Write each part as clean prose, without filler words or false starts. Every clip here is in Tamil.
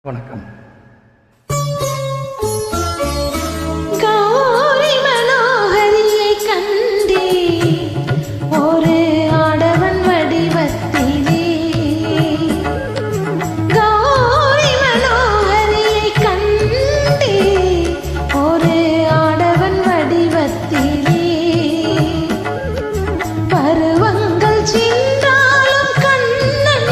வணக்கம். கௌரி மனோஹரியை கண்டே ஒரு ஆடவன் வடிவத்திலே. கௌரி மனோஹரியை கண்டே ஒரு ஆடவன் வடிவத்திலே. பருவங்கள் சென்றாலும் கண்ணன்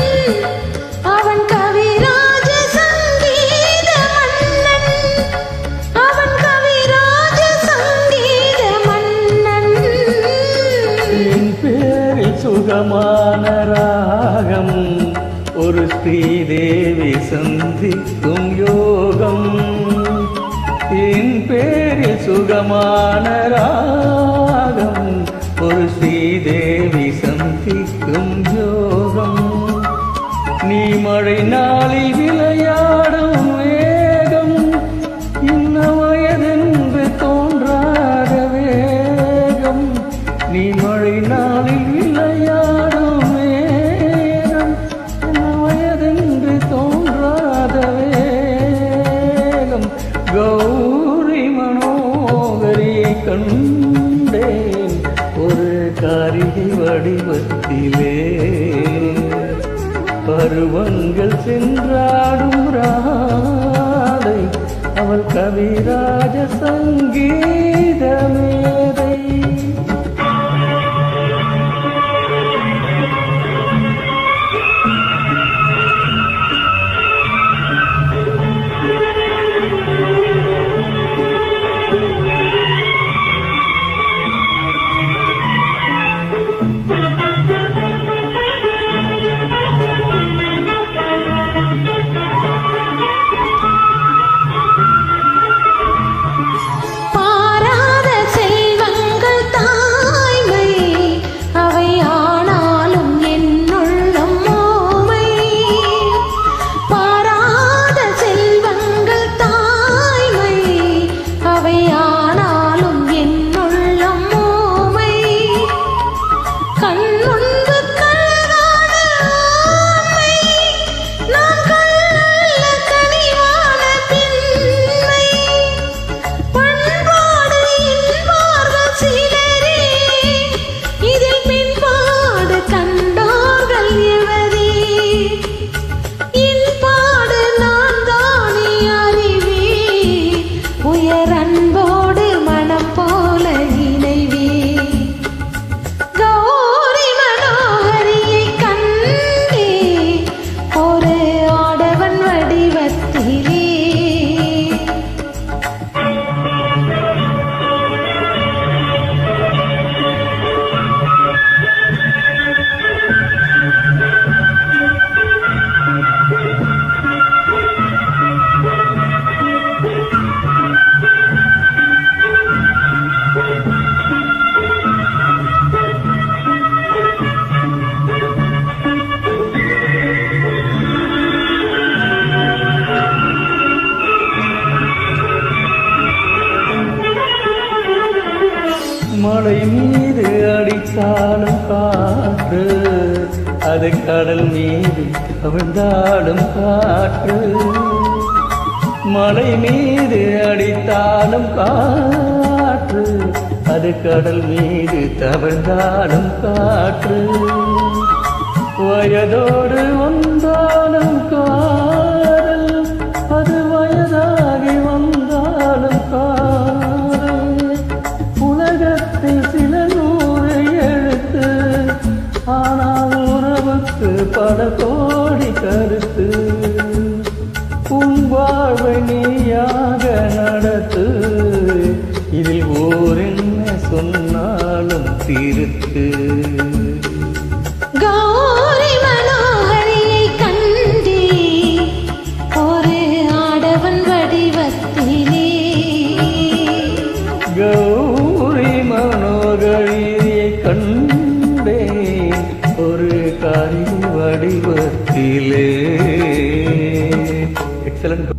அவன் கவிராஜ சங்கீத மன்னன். அவன் கவிராஜ சங்கீத மன்னன். என் பேரில் சுகமான ராகம் ஒரு ஸ்ரீதேவி சந்திக்கும் யோகம். என் பேரில் சுகமான ராகம் ஒரு ஸ்ரீதேவி சந்திக்கும் யோகம். நீ மழை நாளில் விளையாடும் வேகம், இன்ன வயதென்று தோன்றாத வேகம். நீ மழை நாளில் விளையாடும் வேகம், இன்ன வயதென்று தோன்றாத வேகம். கௌரி மனோகரியை கண்டேன் ஒரு காரிகை வடிவத்திலே. பருவங்கள் சென்றாடும் ராதை அவள் கவிராஜ சங்கீத மேதை. பாராத செல்வங்கள் தாய்மை, அவை ஆனாலும் என்னுள்ளம் ஓமை. பாராத செல்வங்கள் தாய்மை, அவை ஆனாலும் என்னுள்ளம் ஓமை. கண்முன்பு கழகான ஆண்மை, நான் கள்ளல்ல கனிவான பெண்மை. பண்பாடு என்பார்கள் சிலரே, இதில் பின்பாடு கண்டோர்கள் எவரே? இன்பாடு நான் தானே அறிவேன், உயர் அன்போடு மனம் போல இணைவே. கௌரி மனோஹரியை கண்டே ஒரு ஆடவன் வடிவத்திலே. மலை மீது அடித்தாலும் காற்று, அது கடல் மீது கவிழ்ந்தாலும் காற்று. மலை மீது அடித்தாலும் காற்று, அது கடல் மீது தவிழ்ந்தாலும் காற்று. வயதோடு வந்தாலும் காதல், அது வயதாகி வந்தாலும் காதல். உலகத்தில் சில 100 எழுத்து, ஆனால் உறவுக்கு பல கோடி கருத்து. உன் வாழ்வை நீயாக நடத்து, இதில் ஓர் என்ன சொன்னாலும் திருத்து. கௌரி மனோஹரியை கண்டே ஒரு ஆடவன் வடிவத்திலே. கௌரி மனோகரியை கண்டேன் ஒரு காரிகை வடிவத்திலே. எக்ஸலன்ட்.